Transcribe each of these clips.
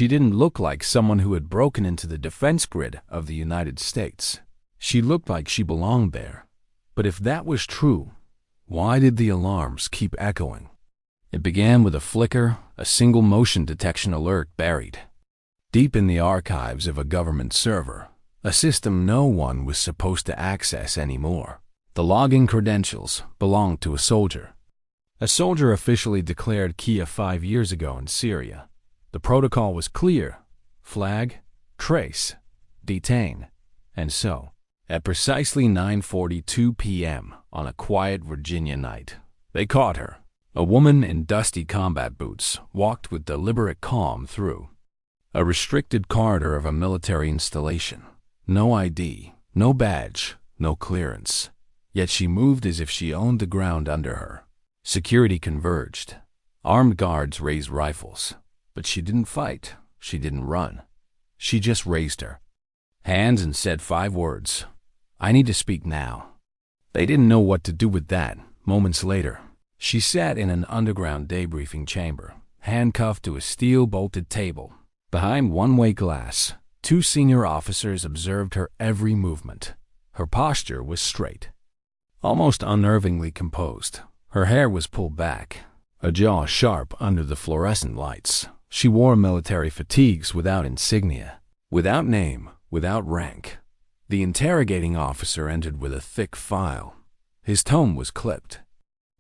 She didn't look like someone who had broken into the defense grid of the United States. She looked like she belonged there. But if that was true, why did the alarms keep echoing? It began with a flicker, a single motion detection alert buried deep in the archives of a government server, a system no one was supposed to access anymore. The login credentials belonged to a soldier. A soldier officially declared Kiev 5 years ago in Syria. The protocol was clear: flag, trace, detain. And so, at precisely 9:42 p.m. on a quiet Virginia night, they caught her. A woman in dusty combat boots walked with deliberate calm through a restricted corridor of a military installation. No ID, no badge, no clearance. Yet she moved as if she owned the ground under her. Security converged. Armed guards raised rifles. But she didn't fight. She didn't run. She just raised her hands and said 5 words. "I need to speak now." They didn't know what to do with that. Moments later, she sat in an underground debriefing chamber, handcuffed to a steel-bolted table. Behind one-way glass, 2 senior officers observed her every movement. Her posture was straight, almost unnervingly composed. Her hair was pulled back, a jaw sharp under the fluorescent lights. She wore military fatigues without insignia, without name, without rank. The interrogating officer entered with a thick file. His tone was clipped,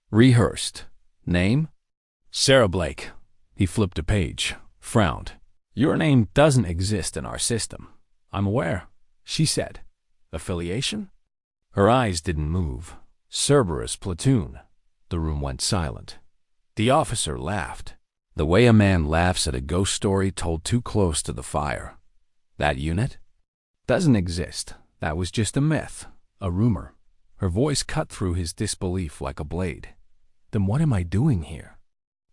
rehearsed. "Name?" "Sarah Blake." He flipped a page, frowned. "Your name doesn't exist in our system." "I'm aware," she said. "Affiliation?" Her eyes didn't move. "Cerberus Platoon." The room went silent. The officer laughed, the way a man laughs at a ghost story told too close to the fire. "That unit doesn't exist. That was just a myth, a rumor." Her voice cut through his disbelief like a blade. "Then what am I doing here?"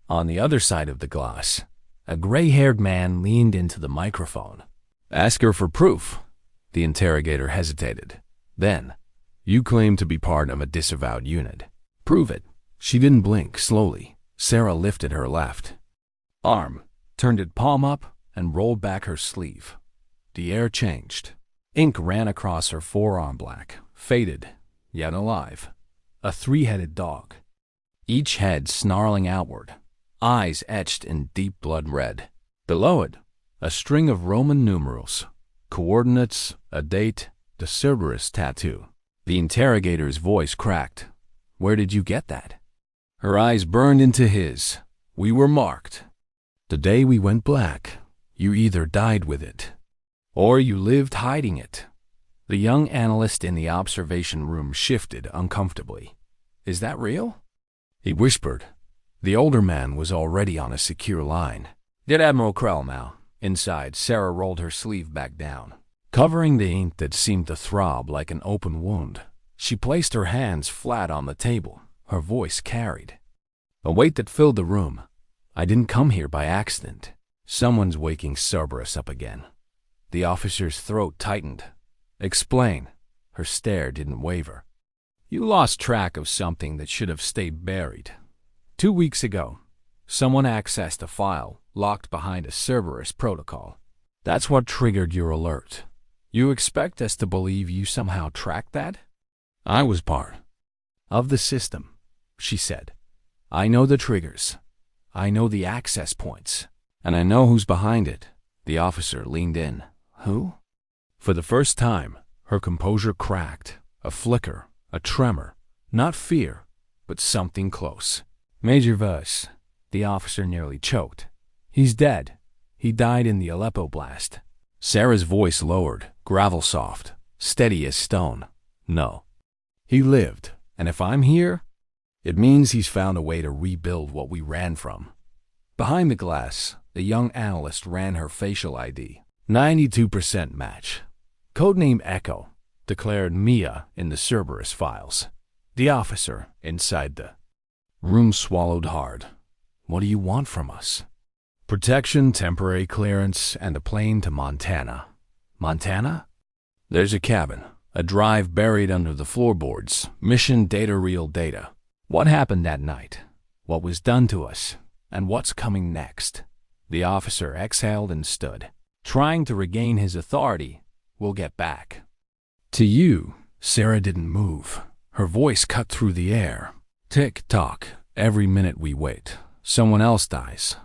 On the other side of the glass, a gray-haired man leaned into the microphone. "Ask her for proof." The interrogator hesitated. Then, "You claim to be part of a disavowed unit. Prove it." She didn't blink. Slowly, Sarah lifted her left arm, turned it palm up, and rolled back her sleeve. The air changed. Ink ran across her forearm, black, faded, yet alive. A 3-headed dog, each head snarling outward, eyes etched in deep blood red. Below it, a string of Roman numerals, coordinates, a date, the Cerberus tattoo. The interrogator's voice cracked. "Where did you get that?" Her eyes burned into his. "We were marked. The day we went black, you either died with it, or you lived hiding it." The young analyst in the observation room shifted uncomfortably. "Is that real?" he whispered. The older man was already on a secure line. "Get Admiral Krell now." Inside, Sarah rolled her sleeve back down, covering the ink that seemed to throb like an open wound. She placed her hands flat on the table. Her voice carried a weight that filled the room. "I didn't come here by accident. Someone's waking Cerberus up again." The officer's throat tightened. "Explain." Her stare didn't waver. "You lost track of something that should have stayed buried. 2 weeks ago, someone accessed a file locked behind a Cerberus protocol. That's what triggered your alert. You expect us to believe you somehow tracked that?" "I was part of the system," she said. "I know the triggers. I know the access points. And I know who's behind it." The officer leaned in. "Who?" For the first time, her composure cracked. A flicker, a tremor. Not fear, but something close. "Major Vos." The officer nearly choked. "He's dead. He died in the Aleppo blast." Sarah's voice lowered, gravel soft, steady as stone. "No. He lived. And if I'm here, it means he's found a way to rebuild what we ran from." Behind the glass, the young analyst ran her facial ID. 92% match. "Codename Echo," declared Mia in the Cerberus files. The officer inside the room swallowed hard. "What do you want from us?" "Protection, temporary clearance, and a plane to Montana." "Montana?" "There's a cabin, a drive buried under the floorboards. Mission data, real data. What happened that night? What was done to us? And what's coming next?" The officer exhaled and stood, trying to regain his authority. "We'll get back to you." Sarah didn't move. Her voice cut through the air. "Tick-tock. Every minute we wait, someone else dies."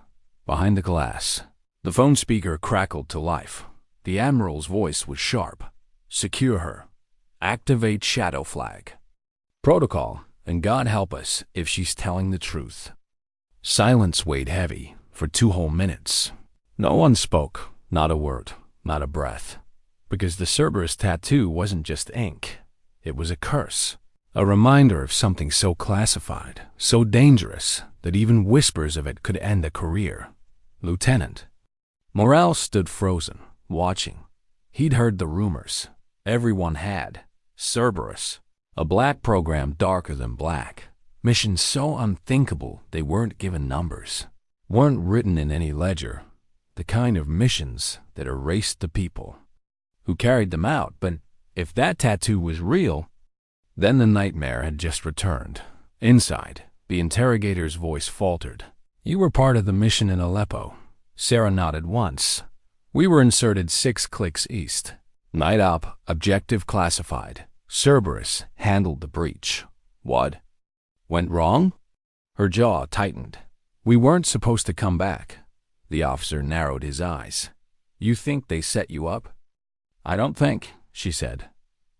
Behind the glass, the phone speaker crackled to life. The Admiral's voice was sharp. "Secure her. Activate shadow flag. Protocol, and God help us if she's telling the truth." Silence weighed heavy for 2 whole minutes. No one spoke, not a word, not a breath. Because the Cerberus tattoo wasn't just ink. It was a curse. A reminder of something so classified, so dangerous, that even whispers of it could end a career. "Lieutenant." Morale stood frozen, watching. He'd heard the rumors. Everyone had. Cerberus. A black program darker than black. Missions so unthinkable they weren't given numbers. Weren't written in any ledger. The kind of missions that erased the people who carried them out. But if that tattoo was real, then the nightmare had just returned. Inside, the interrogator's voice faltered. "You were part of the mission in Aleppo." Sarah nodded once. "We were inserted 6 clicks east. Night op, objective classified. Cerberus handled the breach." "What went wrong?" Her jaw tightened. "We weren't supposed to come back." The officer narrowed his eyes. "You think they set you up?" "I don't think," she said.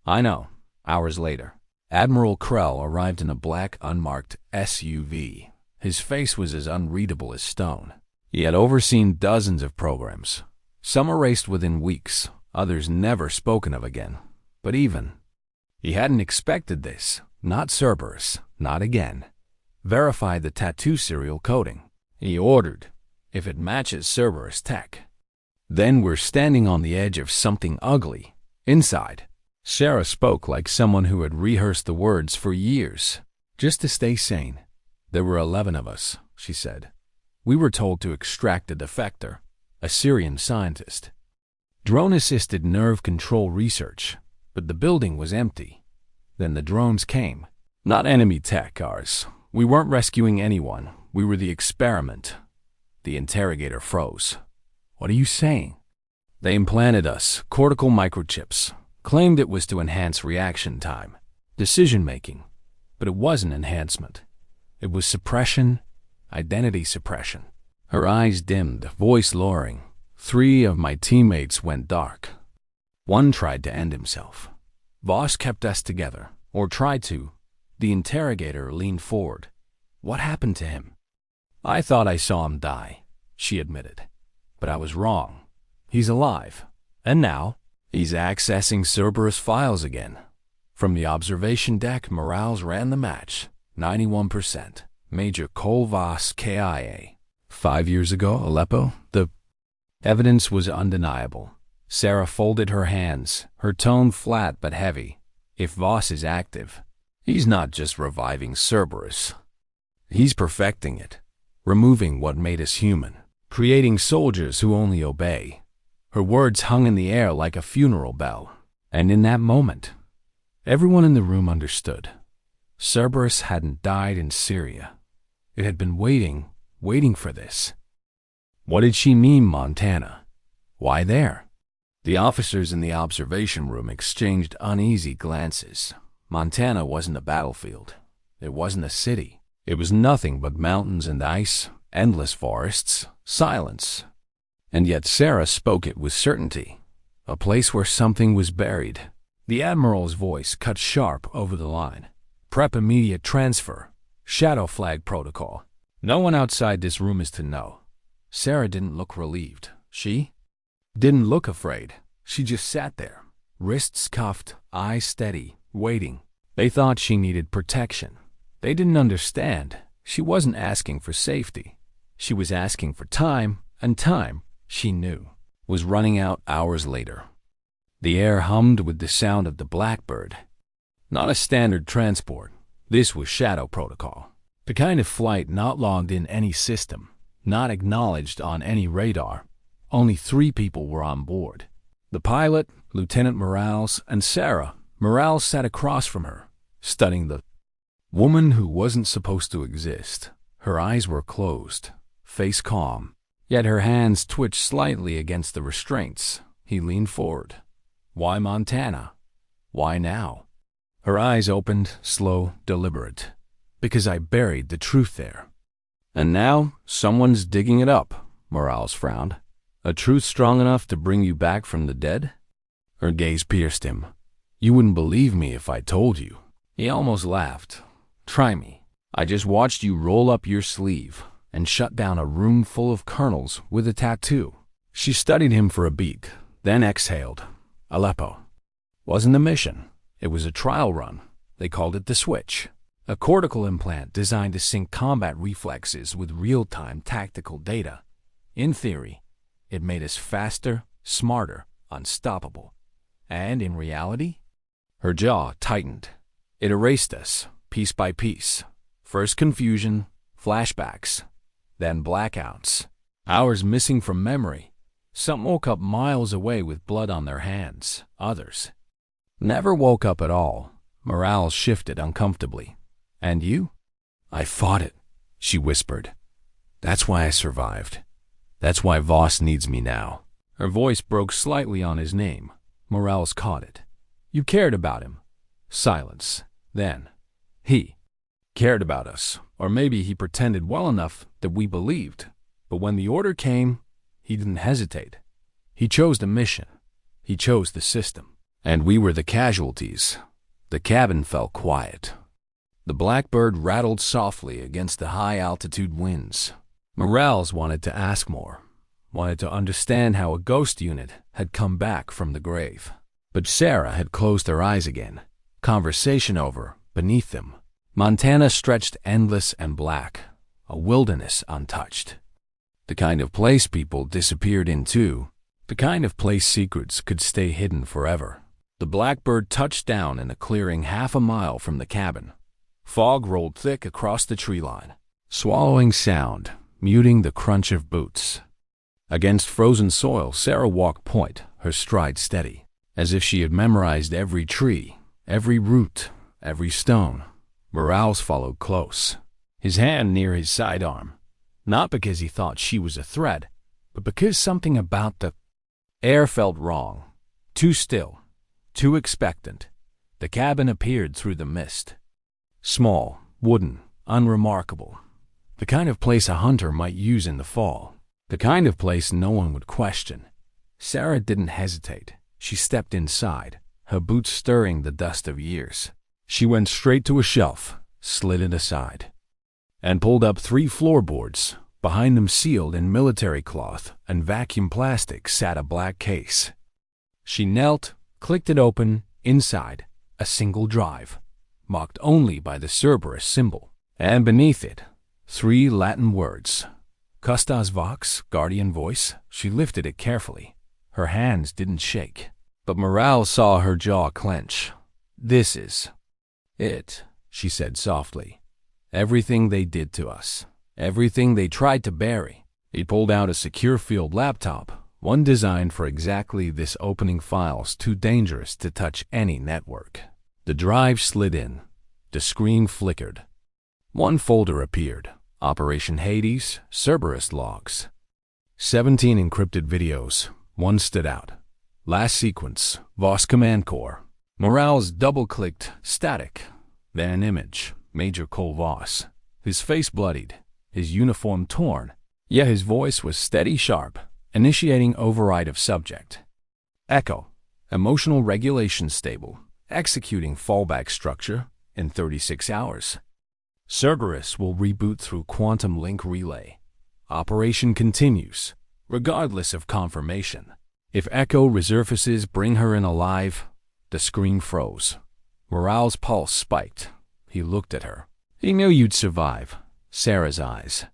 "I know." Hours later, Admiral Krell arrived in a black, unmarked SUV. His face was as unreadable as stone. He had overseen dozens of programs, some erased within weeks, others never spoken of again. But he hadn't expected this. Not Cerberus, not again. Verify the tattoo serial coding. He ordered, "If it matches Cerberus tech, then we're standing on the edge of something ugly." Inside, Sarah spoke like someone who had rehearsed the words for years, just to stay sane. "There were 11 of us," she said. "We were told to extract a defector, a Syrian scientist. Drone-assisted nerve control research, but the building was empty. Then the drones came. Not enemy tech, ours. We weren't rescuing anyone. We were the experiment." The interrogator froze. "What are you saying?" "They implanted us, cortical microchips. Claimed it was to enhance reaction time, decision-making. But it wasn't enhancement. It was suppression, identity suppression." Her eyes dimmed, voice lowering. 3 of my teammates went dark. One tried to end himself. Voss kept us together, or tried to. The interrogator leaned forward. "What happened to him?" "I thought I saw him die," she admitted. "But I was wrong. He's alive. And now, he's accessing Cerberus files again." From the observation deck, morales ran the match. 91%. Major Cole Voss, KIA. 5 years ago, Aleppo, the evidence was undeniable. Sarah folded her hands, her tone flat but heavy. "If Voss is active, he's not just reviving Cerberus. He's perfecting it, removing what made us human, creating soldiers who only obey." Her words hung in the air like a funeral bell. And in that moment, everyone in the room understood. Cerberus hadn't died in Syria. It had been waiting for this. What did she mean, Montana? Why there? The officers in the observation room exchanged uneasy glances. Montana wasn't a battlefield. It wasn't a city. It was nothing but mountains and ice, endless forests, silence. And yet Sarah spoke it with certainty. A place where something was buried. The Admiral's voice cut sharp over the line. "Prep immediate transfer. Shadow flag protocol. No one outside this room is to know." Sarah didn't look relieved. She didn't look afraid. She just sat there, wrists cuffed, eyes steady, waiting. They thought she needed protection. They didn't understand. She wasn't asking for safety. She was asking for time, and time, she knew, was running out hours later. The air hummed with the sound of the blackbird. Not a standard transport. This was shadow protocol. The kind of flight not logged in any system, not acknowledged on any radar. Only 3 people were on board. The pilot, Lieutenant Morales, and Sarah. Morales sat across from her, studying the woman who wasn't supposed to exist. Her eyes were closed, face calm. Yet her hands twitched slightly against the restraints. He leaned forward. Why Montana? Why now? Her eyes opened, slow, deliberate. Because I buried the truth there. And now, someone's digging it up, Morales frowned. A truth strong enough to bring you back from the dead? Her gaze pierced him. You wouldn't believe me if I told you. He almost laughed. Try me. I just watched you roll up your sleeve and shut down a room full of colonels with a tattoo. She studied him for a beat, then exhaled. Aleppo. Wasn't a mission. It was a trial run. They called it the switch. A cortical implant designed to sync combat reflexes with real-time tactical data. In theory, it made us faster, smarter, unstoppable. And in reality, her jaw tightened. It erased us, piece by piece. First confusion, flashbacks, then blackouts. Hours missing from memory. Some woke up miles away with blood on their hands. Others never woke up at all. Morale shifted uncomfortably. And you? I fought it, she whispered. That's why I survived. That's why Voss needs me now. Her voice broke slightly on his name. Morales caught it. You cared about him. Silence. Then, he cared about us. Or maybe he pretended well enough that we believed. But when the order came, he didn't hesitate. He chose the mission. He chose the system. And we were the casualties. The cabin fell quiet. The blackbird rattled softly against the high-altitude winds. Morales wanted to ask more, wanted to understand how a ghost unit had come back from the grave. But Sarah had closed her eyes again. Conversation over, beneath them. Montana stretched endless and black, a wilderness untouched. The kind of place people disappeared into, the kind of place secrets could stay hidden forever. The blackbird touched down in a clearing half a mile from the cabin. Fog rolled thick across the tree line, swallowing sound, muting the crunch of boots. Against frozen soil, Sarah walked point, her stride steady, as if she had memorized every tree, every root, every stone. Morales followed close, his hand near his sidearm, not because he thought she was a threat, but because something about the air felt wrong, too still, too expectant. The cabin appeared through the mist. Small, wooden, unremarkable. The kind of place a hunter might use in the fall. The kind of place no one would question. Sarah didn't hesitate. She stepped inside, her boots stirring the dust of years. She went straight to a shelf, slid it aside, and pulled up 3 floorboards. Behind them, sealed in military cloth and vacuum plastic, sat a black case. She knelt, clicked it open. Inside, a single drive, marked only by the Cerberus symbol, and beneath it, 3 Latin words. Custas Vox, guardian voice. She lifted it carefully. Her hands didn't shake, but Morale saw her jaw clench. This is it, she said softly. Everything they did to us. Everything they tried to bury. He pulled out a secure field laptop, one designed for exactly this, opening files too dangerous to touch any network. The drive slid in. The screen flickered. One folder appeared. Operation Hades, Cerberus logs. 17 encrypted videos. One stood out. Last sequence, Voss Command Corps. Morales double-clicked, static. Then an image, Major Cole Voss. His face bloodied, his uniform torn, yet his voice was steady, sharp, initiating override of subject. Echo, emotional regulation stable, executing fallback structure in 36 hours. Cerberus will reboot through quantum link relay. Operation continues, regardless of confirmation. If Echo resurfaces, bring her in alive. The screen froze. Morale's pulse spiked. He looked at her. He knew you'd survive. Sarah's eyes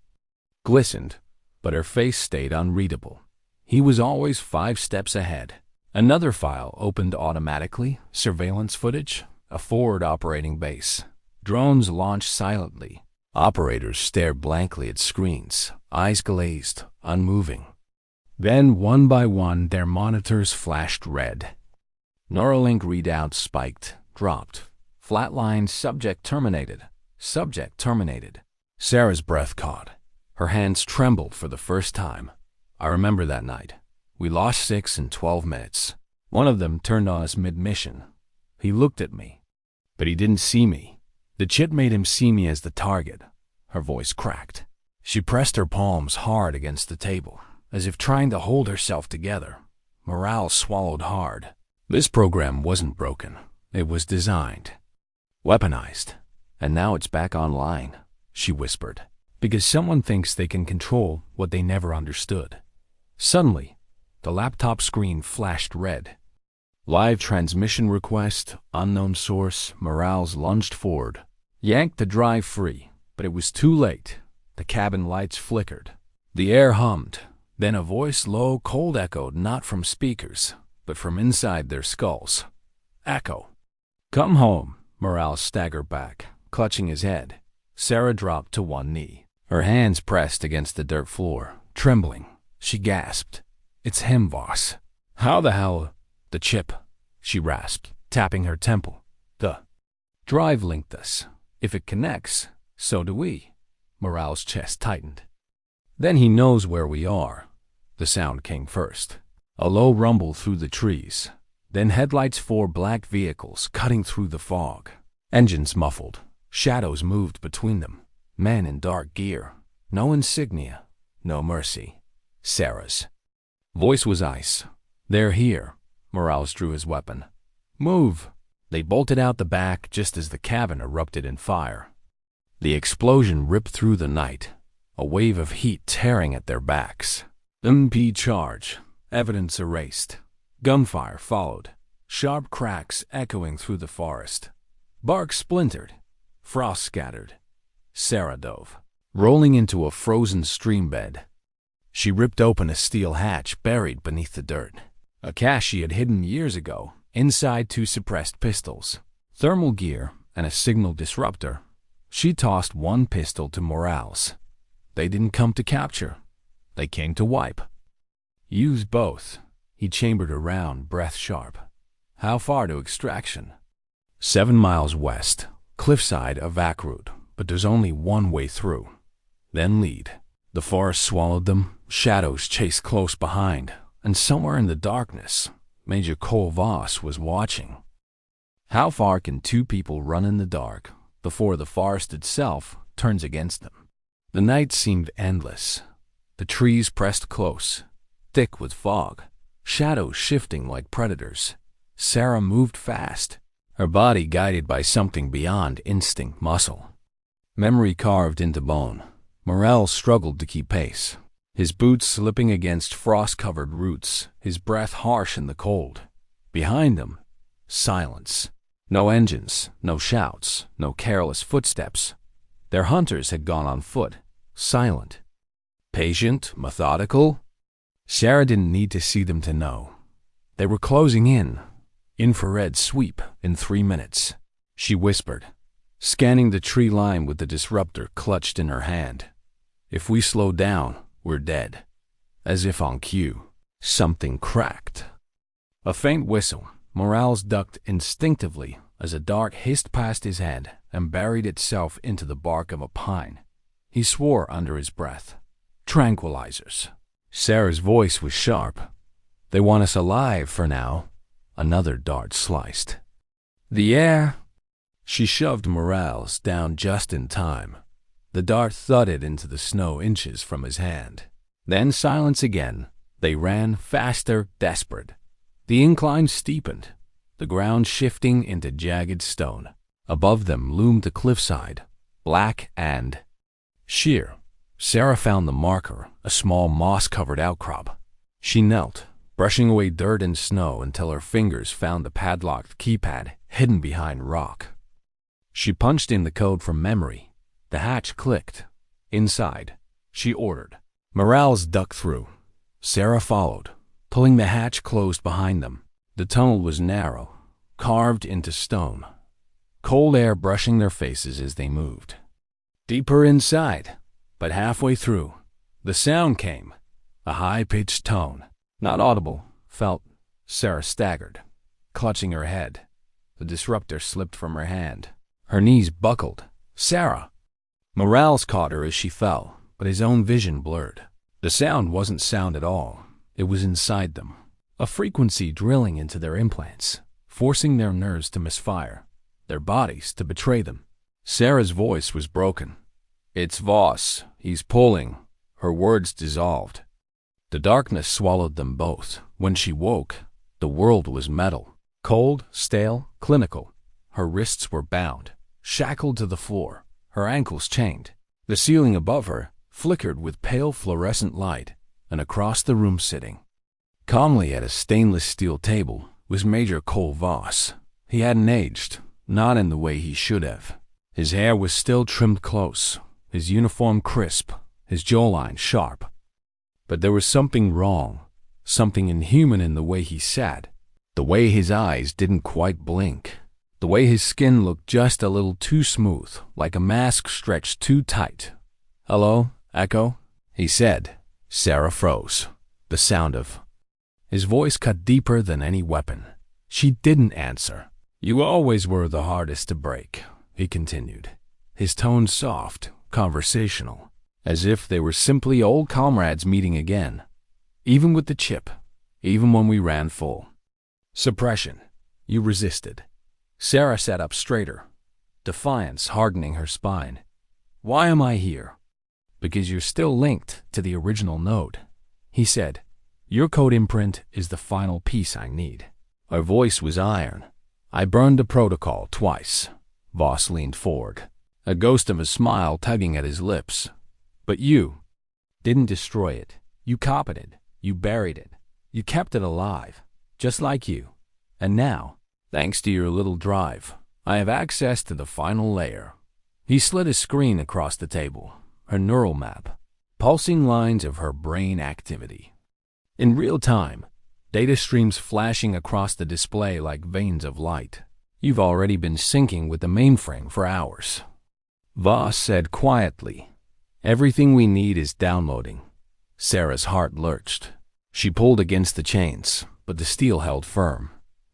glistened, but her face stayed unreadable. He was always 5 steps ahead. Another file opened automatically, surveillance footage, a forward operating base. Drones launched silently. Operators stared blankly at screens, eyes glazed, unmoving. Then, one by one, their monitors flashed red. Neuralink readouts spiked, dropped. Flatlined, subject terminated. Subject terminated. Sarah's breath caught. Her hands trembled for the first time. I remember that night. We lost 6 in 12 minutes. One of them turned on us mid-mission. He looked at me, but he didn't see me. The chit made him see me as the target. Her voice cracked. She pressed her palms hard against the table, as if trying to hold herself together. Morale swallowed hard. This program wasn't broken. It was designed. Weaponized. And now it's back online, she whispered, because someone thinks they can control what they never understood. Suddenly, the laptop screen flashed red. Live transmission request, unknown source. Morales lunged forward, yanked the drive free, but it was too late. The cabin lights flickered. The air hummed. Then a voice, low, cold, echoed not from speakers, but from inside their skulls. Echo. Come home. Morales staggered back, clutching his head. Sarah dropped to one knee, her hands pressed against the dirt floor, trembling. She gasped. It's him, boss. How the hell? The chip, she rasped, tapping her temple. The drive linked us. If it connects, so do we. Morale's chest tightened. Then he knows where we are. The sound came first. A low rumble through the trees. Then headlights, 4 black vehicles cutting through the fog. Engines muffled. Shadows moved between them. Men in dark gear. No insignia. No mercy. Sarah's voice was ice. They're here. Morales drew his weapon. Move. They bolted out the back just as the cabin erupted in fire. The explosion ripped through the night, a wave of heat tearing at their backs. MP charge. Evidence erased. Gunfire followed. Sharp cracks echoing through the forest. Bark splintered. Frost scattered. Sarah dove, rolling into a frozen stream bed. She ripped open a steel hatch buried beneath the dirt. A cache she had hidden years ago. Inside 2 suppressed pistols, thermal gear, and a signal disruptor. She tossed one pistol to Morales. They didn't come to capture. They came to wipe. Use both. He chambered around, breath sharp. How far to extraction? 7 miles west, cliffside, a vac route, but there's only one way through. Then lead. The forest swallowed them, shadows chased close behind, and somewhere in the darkness, Major Cole Voss was watching. How far can 2 people run in the dark before the forest itself turns against them? The night seemed endless. The trees pressed close, thick with fog, shadows shifting like predators. Sarah moved fast, her body guided by something beyond instinct muscle. Memory carved into bone. Morel struggled to keep pace, his boots slipping against frost-covered roots, his breath harsh in the cold. Behind them, silence. No engines, no shouts, no careless footsteps. Their hunters had gone on foot, silent. Patient, methodical. Sarah didn't need to see them to know. They were closing in. Infrared sweep in 3 minutes. She whispered, scanning the tree line with the disruptor clutched in her hand. If we slow down, we're dead. As if on cue, something cracked. A faint whistle. Morales ducked instinctively as a dart hissed past his head and buried itself into the bark of a pine. He swore under his breath. Tranquilizers. Sarah's voice was sharp. They want us alive for now. Another dart sliced. The air. She shoved Morales down just in time. The dart thudded into the snow inches from his hand. Then silence again. They ran faster, desperate. The incline steepened, the ground shifting into jagged stone. Above them loomed the cliffside, black and sheer. Sarah found the marker, a small moss-covered outcrop. She knelt, brushing away dirt and snow until her fingers found the padlocked keypad hidden behind rock. She punched in the code from memory. The hatch clicked. Inside, she ordered. Morales ducked through. Sarah followed, pulling the hatch closed behind them. The tunnel was narrow, carved into stone, cold air brushing their faces as they moved. Deeper inside, but halfway through, the sound came, a high-pitched tone. Not audible, felt. Sarah staggered, clutching her head. The disruptor slipped from her hand. Her knees buckled. Sarah! Morales caught her as she fell, but his own vision blurred. The sound wasn't sound at all. It was inside them, a frequency drilling into their implants, forcing their nerves to misfire, their bodies to betray them. Sarah's voice was broken. "It's Voss. He's pulling." Her words dissolved. The darkness swallowed them both. When she woke, the world was metal, cold, stale, clinical. Her wrists were bound, shackled to the floor, her ankles chained. The ceiling above her flickered with pale fluorescent light, and across the room, sitting calmly at a stainless steel table, was Major Cole Voss. He hadn't aged, not in the way he should have. His hair was still trimmed close, his uniform crisp, his jawline sharp. But there was something wrong, something inhuman in the way he sat, the way his eyes didn't quite blink, the way his skin looked just a little too smooth, like a mask stretched too tight. "Hello, Echo?" he said. Sarah froze. The sound of his voice cut deeper than any weapon. She didn't answer. "You always were the hardest to break," he continued, his tone soft, conversational, as if they were simply old comrades meeting again. "Even with the chip, even when we ran full suppression, you resisted." Sarah sat up straighter, defiance hardening her spine. "Why am I here?" "Because you're still linked to the original node," he said. "Your code imprint is the final piece I need." Her voice was iron. "I burned the protocol twice." Voss leaned forward, a ghost of a smile tugging at his lips. "But you didn't destroy it. You copied it. You buried it. You kept it alive, just like you. And now, thanks to your little drive, I have access to the final layer." He slid a screen across the table, her neural map, pulsing lines of her brain activity. In real time, data streams flashing across the display like veins of light. "You've already been syncing with the mainframe for hours," Voss said quietly. "Everything we need is downloading." Sarah's heart lurched. She pulled against the chains, but the steel held firm.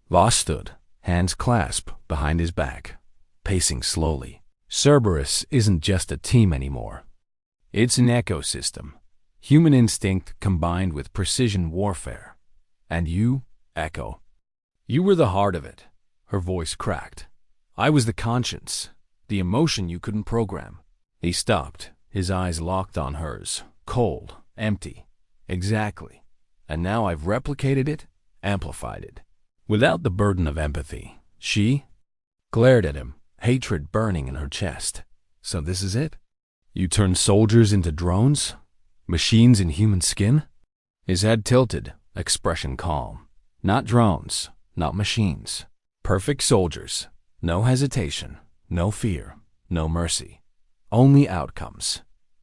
Voss stood, hands clasped behind his back, pacing slowly. "Cerberus isn't just a team anymore. It's an ecosystem. Human instinct combined with precision warfare. And you, Echo, you were the heart of it." Her voice cracked. "I was the conscience, the emotion you couldn't program." He stopped, his eyes locked on hers, cold, empty. "Exactly. And now I've replicated it, amplified it." Without the burden of empathy, she glared at him, hatred burning in her chest. "So this is it? You turned soldiers into drones? Machines in human skin?" His head tilted, expression calm. "Not drones, not machines. Perfect soldiers. No hesitation, no fear, no mercy. Only outcomes.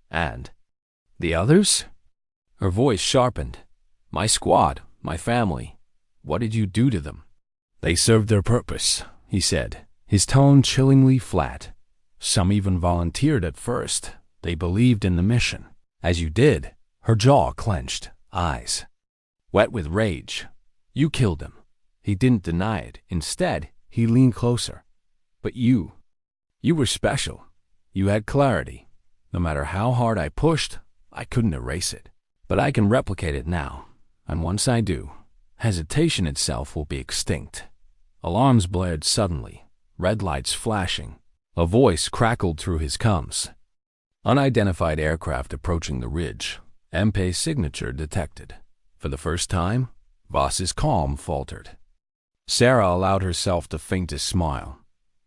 And the others?" Her voice sharpened. "My squad, my family. What did you do to them?" "They served their purpose," he said, his tone chillingly flat. "Some even volunteered at first. They believed in the mission. As you did." Her jaw clenched, eyes wet with rage. "You killed him." He didn't deny it. Instead, he leaned closer. "But you were special. You had clarity. No matter how hard I pushed, I couldn't erase it. But I can replicate it now. And once I do, hesitation itself will be extinct." Alarms blared suddenly, red lights flashing. A voice crackled through his comms. "Unidentified aircraft approaching the ridge. MP's signature detected." For the first time, Voss's calm faltered. Sarah allowed herself the faintest smile.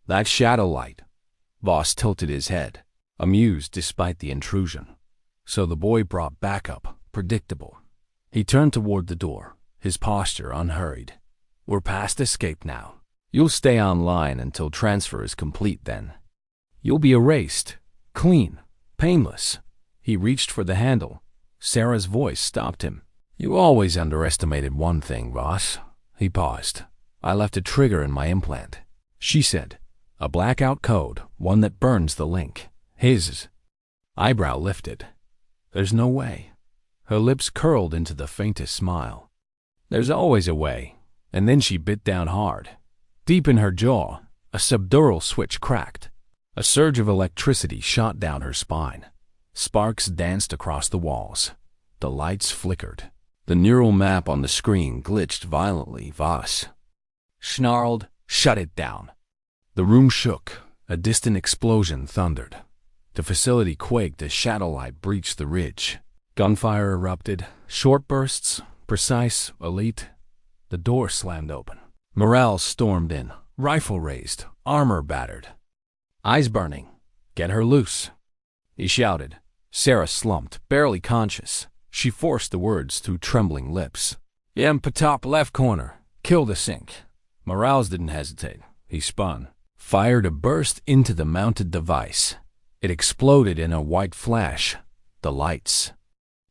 "That shadow light." Voss tilted his head, amused despite the intrusion. So the boy brought backup, predictable. He turned toward the door, his posture unhurried. "We're past escape now. You'll stay online until transfer is complete then. You'll be erased, clean, painless." He reached for the handle. Sarah's voice stopped him. "You always underestimated one thing, Voss." He paused. "I left a trigger in my implant," she said. "A blackout code, one that burns the link." His eyebrow lifted. "There's no way." Her lips curled into the faintest smile. "There's always a way." And then she bit down hard. Deep in her jaw, a subdural switch cracked. A surge of electricity shot down her spine. Sparks danced across the walls. The lights flickered. The neural map on the screen glitched violently. Voss snarled, "Shut it down." The room shook. A distant explosion thundered. The facility quaked as shadow light breached the ridge. Gunfire erupted. Short bursts, precise, elite. The door slammed open. Morales stormed in, rifle raised, armor battered. "Eyes burning. Get her loose," he shouted. Sarah slumped, barely conscious. She forced the words through trembling lips. "In top left corner. Kill the sink." Morales didn't hesitate. He spun, fired a burst into the mounted device. It exploded in a white flash. The lights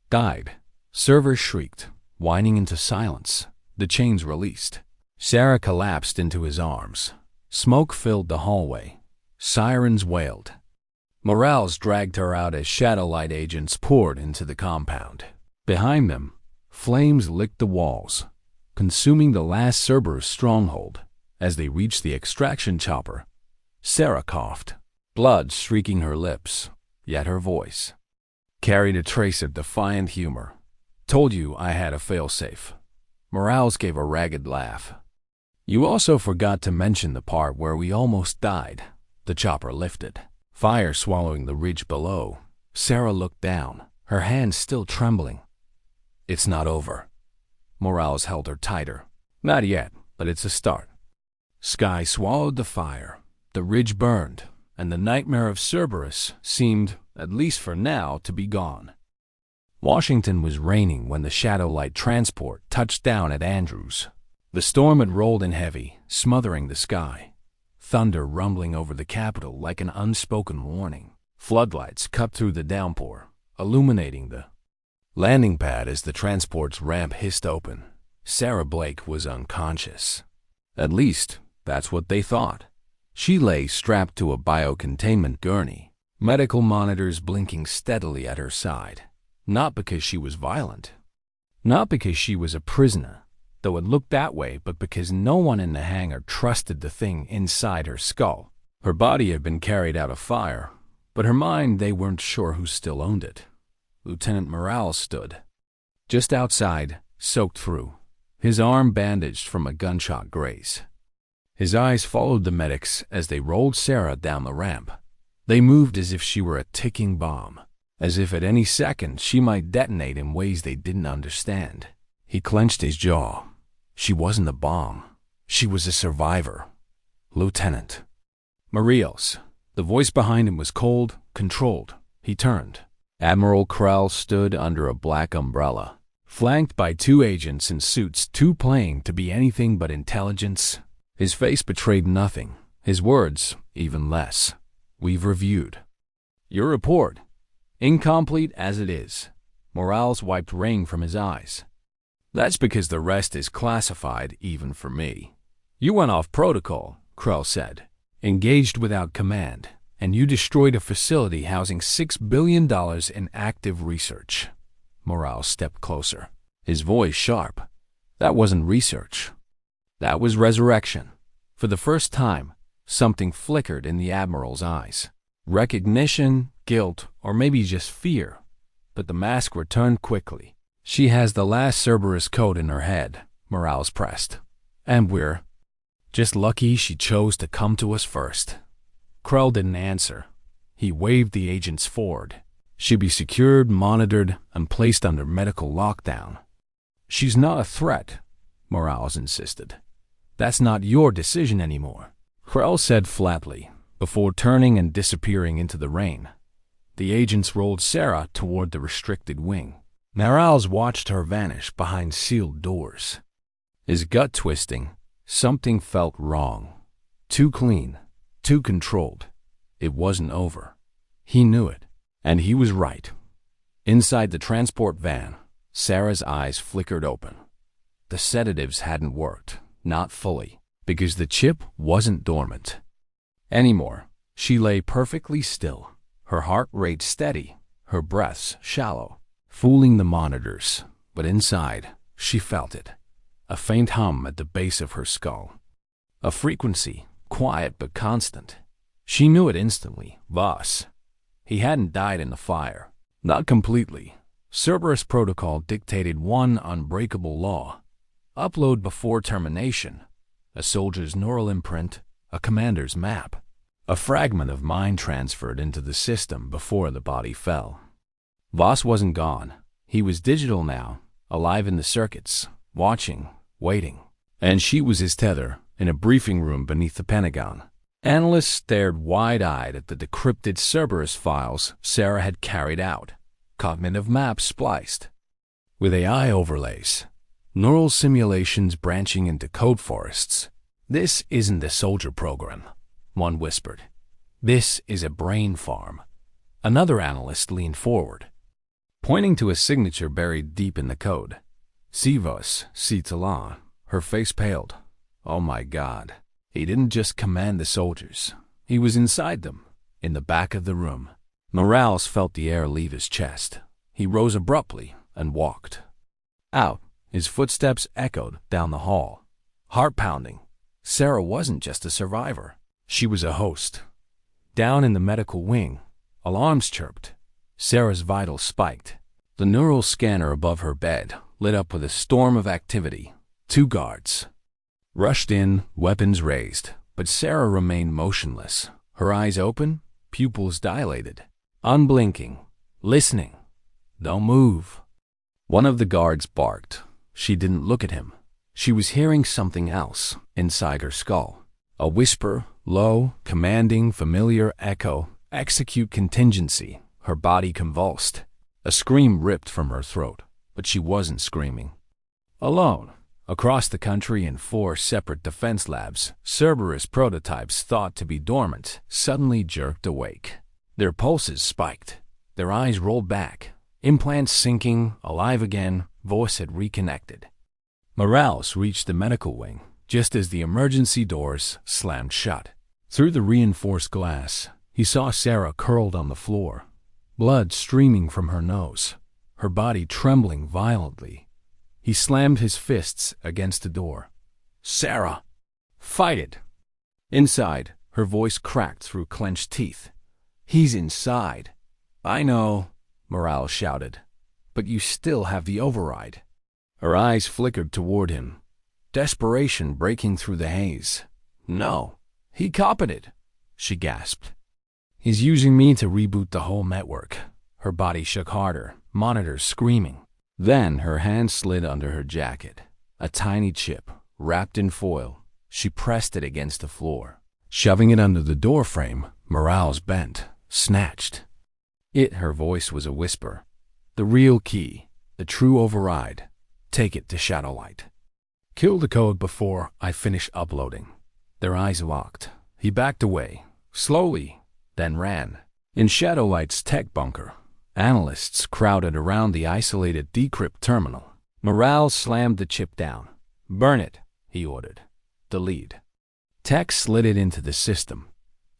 died. Server shrieked, whining into silence. The chains released. Sarah collapsed into his arms. Smoke filled the hallway. Sirens wailed. Morales dragged her out as Shadowlight agents poured into the compound. Behind them, flames licked the walls, consuming the last Cerberus stronghold. As they reached the extraction chopper, Sarah coughed, blood streaking her lips, yet her voice carried a trace of defiant humor. "Told you I had a failsafe." Morales gave a ragged laugh. "You also forgot to mention the part where we almost died." The chopper lifted, fire swallowing the ridge below. Sarah looked down, her hands still trembling. "It's not over." Morales held her tighter. "Not yet, but it's a start." Sky swallowed the fire. The ridge burned, and the nightmare of Cerberus seemed, at least for now, to be gone. Washington was raining when the Shadowlight transport touched down at Andrews. The storm had rolled in heavy, smothering the sky. Thunder rumbling over the Capitol like an unspoken warning. Floodlights cut through the downpour, illuminating the landing pad as the transport's ramp hissed open. Sarah Blake was unconscious. At least, that's what they thought. She lay strapped to a biocontainment gurney, medical monitors blinking steadily at her side. Not because she was violent. Not because she was a prisoner, though it looked that way, but because no one in the hangar trusted the thing inside her skull. Her body had been carried out of fire, but her mind, they weren't sure who still owned it. Lieutenant Morales stood just outside, soaked through, his arm bandaged from a gunshot graze. His eyes followed the medics as they rolled Sarah down the ramp. They moved as if she were a ticking bomb, as if at any second she might detonate in ways they didn't understand. He clenched his jaw. She wasn't a bomb. She was a survivor. "Lieutenant." "Morales." The voice behind him was cold, controlled. He turned. Admiral Krell stood under a black umbrella, flanked by two agents in suits too plain to be anything but intelligence. His face betrayed nothing. His words, even less. "We've reviewed your report. Incomplete as it is." Morales wiped rain from his eyes. "That's because the rest is classified even for me." "You went off protocol," Krell said. "Engaged without command, and you destroyed a facility housing $6 billion in active research." Morales stepped closer, his voice sharp. "That wasn't research. That was resurrection." For the first time, something flickered in the Admiral's eyes. Recognition, guilt, or maybe just fear. But the mask returned quickly. "She has the last Cerberus code in her head," Morales pressed. "And we're just lucky she chose to come to us first." Krell didn't answer. He waved the agents forward. "She'd be secured, monitored, and placed under medical lockdown." "She's not a threat," Morales insisted. "That's not your decision anymore," Krell said flatly, before turning and disappearing into the rain. The agents rolled Sarah toward the restricted wing. Morales watched her vanish behind sealed doors. His gut twisting. Something felt wrong. Too clean, too controlled. It wasn't over. He knew it, and he was right. Inside the transport van, Sarah's eyes flickered open. The sedatives hadn't worked, not fully, because the chip wasn't dormant anymore. She lay perfectly still, her heart rate steady, her breaths shallow, fooling the monitors. But inside, she felt it. A faint hum at the base of her skull. A frequency, quiet but constant. She knew it instantly. Voss. He hadn't died in the fire. Not completely. Cerberus protocol dictated one unbreakable law: upload before termination, a soldier's neural imprint, a commander's map, a fragment of mind transferred into the system before the body fell. Voss wasn't gone. He was digital now, alive in the circuits, watching, waiting. And she was his tether, in a briefing room beneath the Pentagon. Analysts stared wide-eyed at the decrypted Cerberus files Sarah had carried out, cognitive maps spliced, with AI overlays, neural simulations branching into code forests. "This isn't a soldier program," one whispered. "This is a brain farm." Another analyst leaned forward, pointing to a signature buried deep in the code. "Sivos, Sitalan." Her face paled. Oh my God. He didn't just command the soldiers. He was inside them, in the back of the room. Morales felt the air leave his chest. He rose abruptly and walked out. His footsteps echoed down the hall, heart-pounding. Sarah wasn't just a survivor. She was a host. Down in the medical wing, alarms chirped. Sarah's vitals spiked. The neural scanner above her bed lit up with a storm of activity. 2 guards rushed in, weapons raised, but Sarah remained motionless, her eyes open, pupils dilated, unblinking, listening. "Don't move." One of the guards barked. She didn't look at him. She was hearing something else inside her skull. A whisper, low, commanding, familiar echo. "Execute contingency." Her body convulsed. A scream ripped from her throat, but she wasn't screaming. Alone, across the country in 4 separate defense labs, Cerberus prototypes thought to be dormant suddenly jerked awake. Their pulses spiked. Their eyes rolled back. Implants sinking, alive again, voice had reconnected. Morales reached the medical wing just as the emergency doors slammed shut. Through the reinforced glass, he saw Sarah curled on the floor, blood streaming from her nose, her body trembling violently. He slammed his fists against the door. "Sarah, fight it!" Inside, her voice cracked through clenched teeth. "He's inside." "I know," Morales shouted, "but you still have the override." Her eyes flickered toward him, desperation breaking through the haze. "No, he copied it," she gasped. "He's using me to reboot the whole network." Her body shook harder, monitors screaming. Then her hand slid under her jacket. A tiny chip, wrapped in foil. She pressed it against the floor. Shoving it under the doorframe, Morales bent, snatched. Her voice was a whisper. "The real key, the true override. Take it to Shadowlight. Kill the code before I finish uploading." Their eyes locked. He backed away, slowly, then ran. In Shadowlight's tech bunker, analysts crowded around the isolated decrypt terminal. Morales slammed the chip down. "Burn it," he ordered. "Delete." Tech slid it into the system.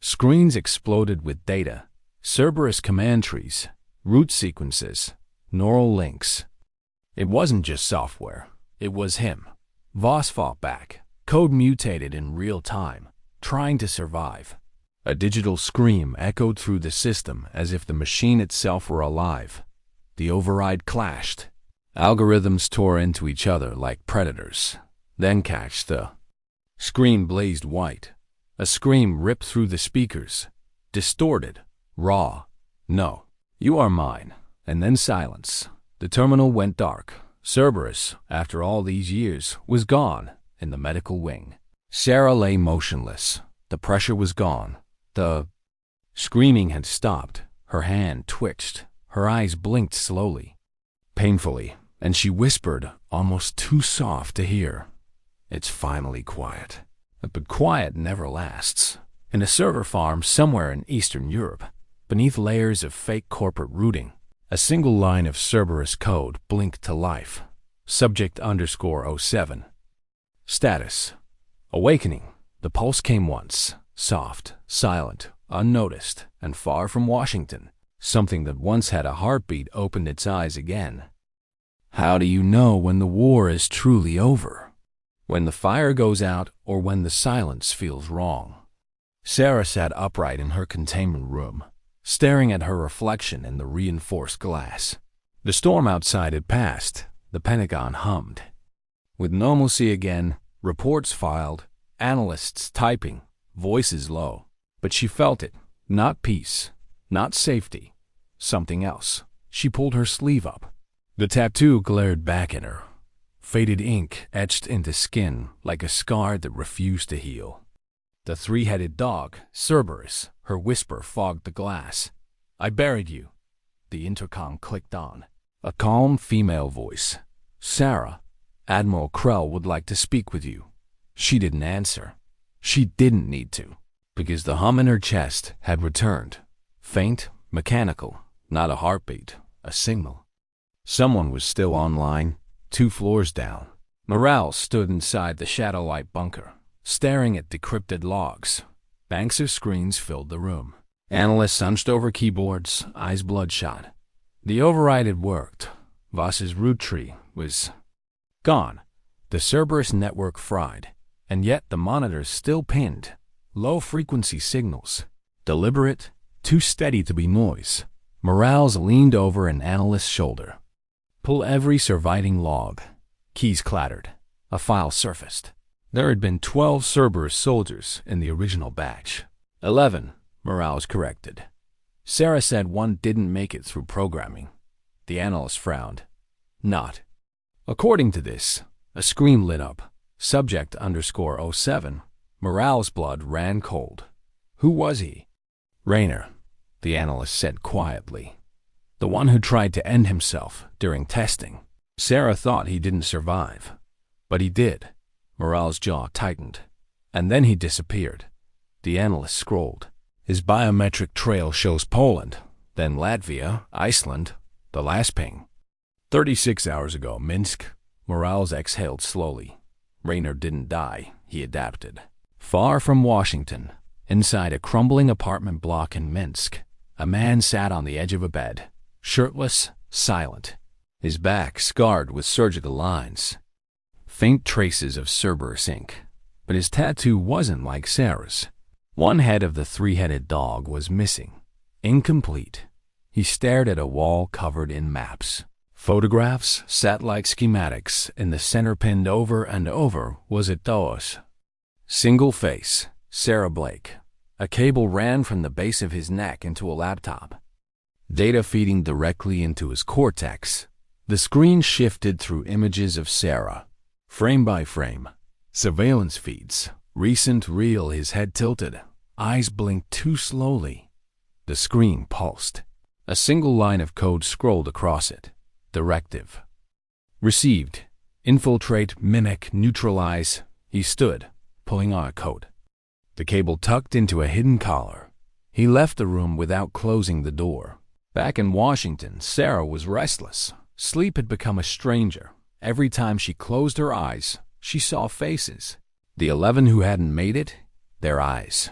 Screens exploded with data. Cerberus command trees, root sequences, neural links. It wasn't just software. It was him. Voss fought back. Code mutated in real time, trying to survive. A digital scream echoed through the system as if the machine itself were alive. The override clashed. Algorithms tore into each other like predators. Then catch the screen blazed white. A scream ripped through the speakers. Distorted. Raw. "No. You are mine." And then silence. The terminal went dark. Cerberus, after all these years, was gone in the medical wing. Sarah lay motionless. The pressure was gone. The screaming had stopped. Her hand twitched. Her eyes blinked slowly, painfully, and she whispered, almost too soft to hear, "It's finally quiet." But quiet never lasts. In a server farm somewhere in Eastern Europe, beneath layers of fake corporate routing, a single line of Cerberus code blinked to life. Subject _07. Status: awakening. The pulse came once, soft, silent, unnoticed, and far from Washington. Something that once had a heartbeat opened its eyes again. How do you know when the war is truly over? When the fire goes out or when the silence feels wrong? Sarah sat upright in her containment room, staring at her reflection in the reinforced glass. The storm outside had passed. The Pentagon hummed. With normalcy again, reports filed, analysts typing, voices low. But she felt it. Not peace, not safety, something else. She pulled her sleeve up. The tattoo glared back at her. Faded ink etched into skin like a scar that refused to heal. The three-headed dog, Cerberus, her whisper fogged the glass. "I buried you." The intercom clicked on. A calm female voice. "Sarah, Admiral Krell would like to speak with you." She didn't answer. She didn't need to, because the hum in her chest had returned. Faint, mechanical, not a heartbeat, a signal. Someone was still online, 2 floors down. Morales stood inside the Shadowlight bunker, staring at decrypted logs. Banks of screens filled the room. Analysts hunched over keyboards, eyes bloodshot. The override had worked. Voss's root tree was gone. The Cerberus network fried, and yet the monitors still pinned. Low-frequency signals. Deliberate, too steady to be noise. Morales leaned over an analyst's shoulder. "Pull every surviving log." Keys clattered. A file surfaced. There had been 12 Cerberus soldiers in the original batch. 11, Morales corrected. Sarah said one didn't make it through programming. The analyst frowned. "Not." According to this, a screen lit up. Subject _07. Morales' blood ran cold. Who was he? "Raynor," the analyst said quietly. "The one who tried to end himself during testing." Sarah thought he didn't survive. But he did. Morales' jaw tightened. And then he disappeared. The analyst scrolled. His biometric trail shows Poland, then Latvia, Iceland, the last ping. 36 hours ago, Minsk. Morales exhaled slowly. Raynor didn't die. He adapted. Far from Washington, inside a crumbling apartment block in Minsk, a man sat on the edge of a bed, shirtless, silent, his back scarred with surgical lines. Faint traces of Cerberus ink, but his tattoo wasn't like Sarah's. One head of the three-headed dog was missing, incomplete. He stared at a wall covered in maps. Photographs, satellite schematics, in the center pinned over and over was Etoos. Single face, Sarah Blake. A cable ran from the base of his neck into a laptop. Data feeding directly into his cortex. The screen shifted through images of Sarah, frame by frame. Surveillance feeds. Recent reel, his head tilted. Eyes blinked too slowly. The screen pulsed. A single line of code scrolled across it. Directive. Received. Infiltrate, mimic, neutralize. He stood, pulling on a coat. The cable tucked into a hidden collar. He left the room without closing the door. Back in Washington, Sarah was restless. Sleep had become a stranger. Every time she closed her eyes, she saw faces. The 11 who hadn't made it, their eyes.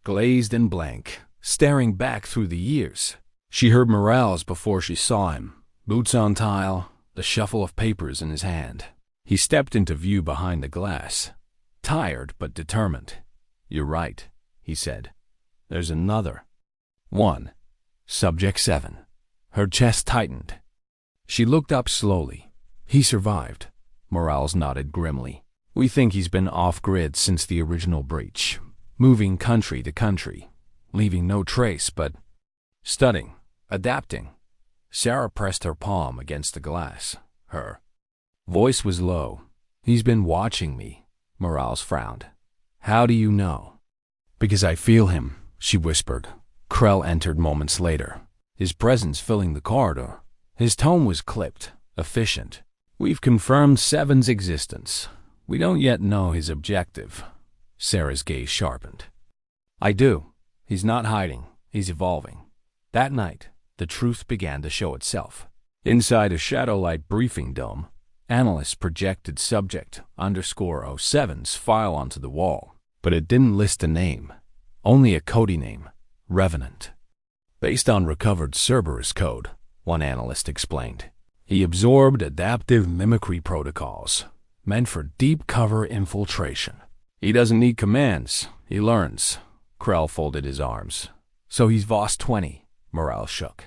Glazed and blank, staring back through the years. She heard Morales before she saw him. Boots on tile, the shuffle of papers in his hand. He stepped into view behind the glass. Tired but determined. "You're right," he said. "There's another." 1. Subject 7. Her chest tightened. She looked up slowly. He survived. Morales nodded grimly. "We think he's been off-grid since the original breach, moving country to country, leaving no trace but studying, adapting." Sarah pressed her palm against the glass. Her voice was low. "He's been watching me." Morales frowned. "How do you know?" "Because I feel him," she whispered. Krell entered moments later, his presence filling the corridor. His tone was clipped, efficient. "We've confirmed Seven's existence. We don't yet know his objective." Sarah's gaze sharpened. "I do. He's not hiding. He's evolving." That night, the truth began to show itself. Inside a Shadowlight briefing dome, analysts projected subject _07's file onto the wall, but it didn't list a name, only a codey name, Revenant. "Based on recovered Cerberus code," one analyst explained. "He absorbed adaptive mimicry protocols, meant for deep cover infiltration. He doesn't need commands, he learns." Krell folded his arms. "So he's Voss 20, Morales shook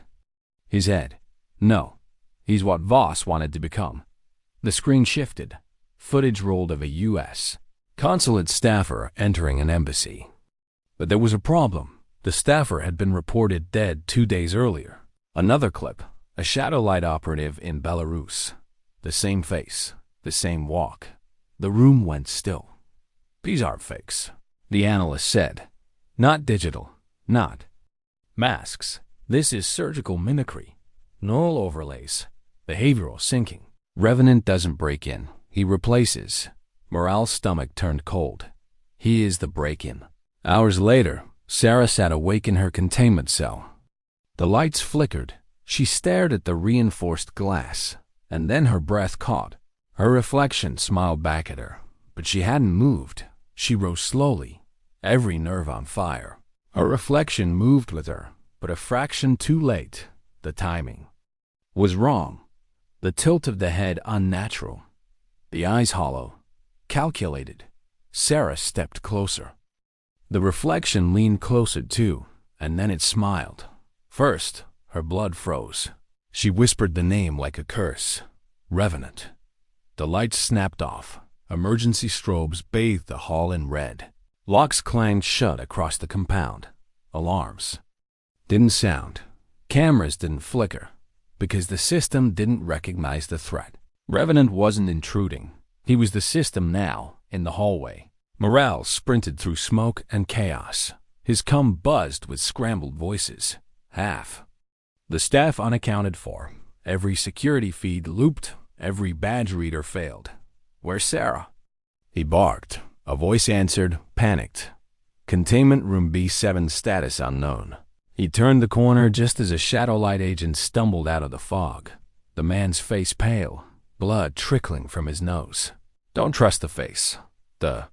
his head. "No, He's what Voss wanted to become. The screen shifted. Footage rolled of a U.S. consulate staffer entering an embassy. But there was a problem. The staffer had been reported dead 2 days earlier. Another clip, a Shadowlight operative in Belarus. The same face, the same walk. The room went still. These aren't fakes, the analyst said. Not digital, not masks. This is surgical mimicry. Null overlays. Behavioral syncing. Revenant doesn't break in. He replaces. Morale's stomach turned cold. He is the break-in. Hours later, Sarah sat awake in her containment cell. The lights flickered. She stared at the reinforced glass, and then her breath caught. Her reflection smiled back at her, but she hadn't moved. She rose slowly, every nerve on fire. Her reflection moved with her, but a fraction too late. The timing was wrong. The tilt of the head unnatural. The eyes hollow, calculated. Sarah stepped closer. The reflection leaned closer too, and then it smiled. First, her blood froze. She whispered the name like a curse. Revenant. The lights snapped off. Emergency strobes bathed the hall in red. Locks clanged shut across the compound. Alarms didn't sound. Cameras didn't flicker, because the system didn't recognize the threat. Revenant wasn't intruding. He was the system now, in the hallway. Morale sprinted through smoke and chaos. His cum buzzed with scrambled voices. Half the staff unaccounted for. Every security feed looped. Every badge reader failed. Where's Sarah? He barked. A voice answered, panicked. Containment room B7 status unknown. He turned the corner just as a Shadowlight agent stumbled out of the fog. The man's face pale, blood trickling from his nose. Don't trust the face. The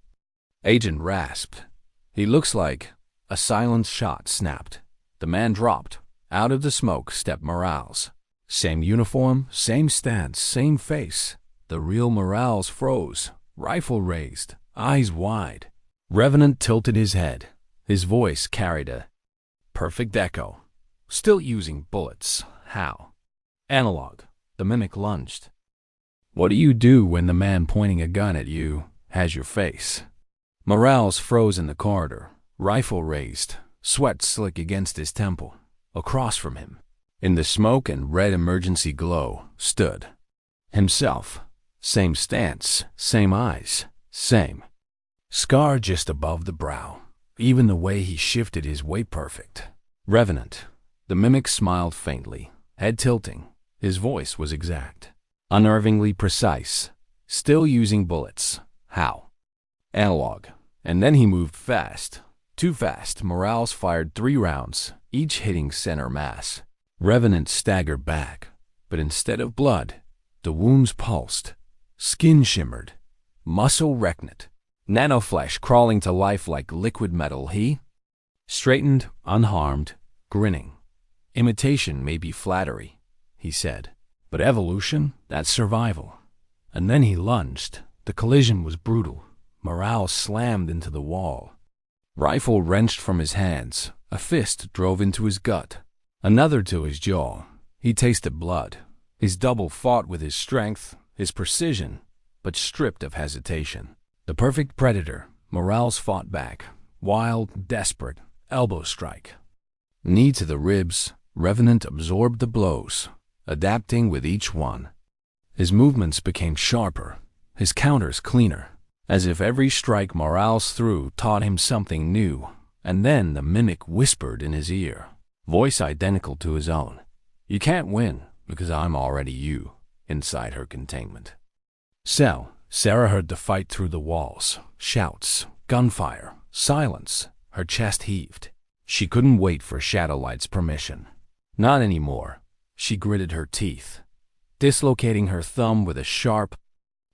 agent rasped. He looks like... A silent shot snapped. The man dropped. Out of the smoke stepped Morales. Same uniform, same stance, same face. The real Morales froze, rifle raised, eyes wide. Revenant tilted his head. His voice carried a perfect echo. Still using bullets. How? Analog. The mimic lunged. What do you do when the man pointing a gun at you has your face? Morales froze in the corridor, rifle raised, sweat slick against his temple. Across from him, in the smoke and red emergency glow, stood himself. Same stance, same eyes, same scar just above the brow. Even the way he shifted his weight perfect. Revenant. The mimic smiled faintly, head tilting. His voice was exact, unnervingly precise. Still using bullets. How? Analog. And then he moved fast. Too fast. Morales fired 3 rounds, each hitting center mass. Revenant staggered back, but instead of blood, the wounds pulsed. Skin shimmered. Muscle reckoned. Nanoflesh crawling to life like liquid metal. He straightened, unharmed, grinning. Imitation may be flattery, he said, but evolution, that's survival. And then he lunged. The collision was brutal. Morale slammed into the wall. Rifle wrenched from his hands. A fist drove into his gut. Another to his jaw. He tasted blood. His double fought with his strength, his precision, but stripped of hesitation. The perfect predator, Morales fought back. Wild, desperate, elbow strike. Knee to the ribs, Revenant absorbed the blows, adapting with each one. His movements became sharper, his counters cleaner, as if every strike Morales threw taught him something new. And then the mimic whispered in his ear, voice identical to his own. You can't win, because I'm already you, inside her containment cell. Sarah heard the fight through the walls. Shouts, gunfire, silence. Her chest heaved. She couldn't wait for Shadowlight's permission. Not anymore. She gritted her teeth, dislocating her thumb with a sharp,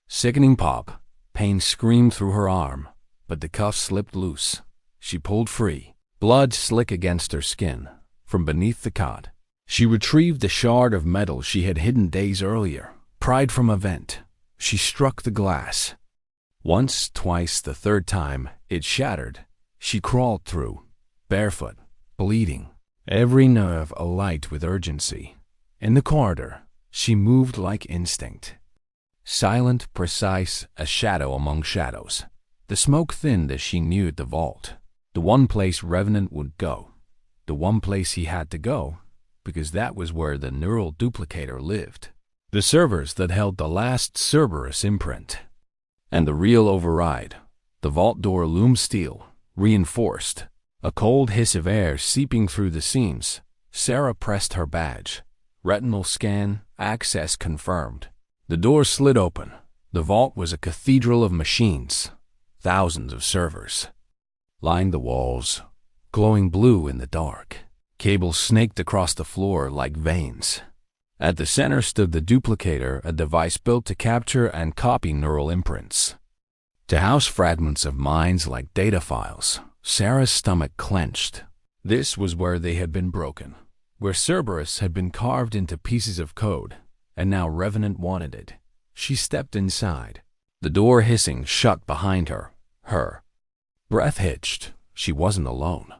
sickening pop. Pain screamed through her arm, but the cuff slipped loose. She pulled free. Blood slick against her skin. From beneath the cot, she retrieved the shard of metal she had hidden days earlier, pried from a vent. She struck the glass. Once, twice, the third time, it shattered. She crawled through, barefoot, bleeding, every nerve alight with urgency. In the corridor, She moved like instinct. Silent, precise, a shadow among shadows. The smoke thinned as she neared the vault. The one place Revenant would go. The one place he had to go, because that was where the neural duplicator lived. The servers that held the last Cerberus imprint. And the real override. The vault door loomed steel, reinforced. A cold hiss of air seeping through the seams. Sarah pressed her badge. Retinal scan, access confirmed. The door slid open. The vault was a cathedral of machines. Thousands of servers lined the walls, glowing blue in the dark. Cables snaked across the floor like veins. At the center stood the duplicator, a device built to capture and copy neural imprints. To house fragments of minds like data files, Sarah's stomach clenched. This was where they had been broken, where Cerberus had been carved into pieces of code, and now Revenant wanted it. She stepped inside, the door hissing shut behind her. Her breath hitched. She wasn't alone.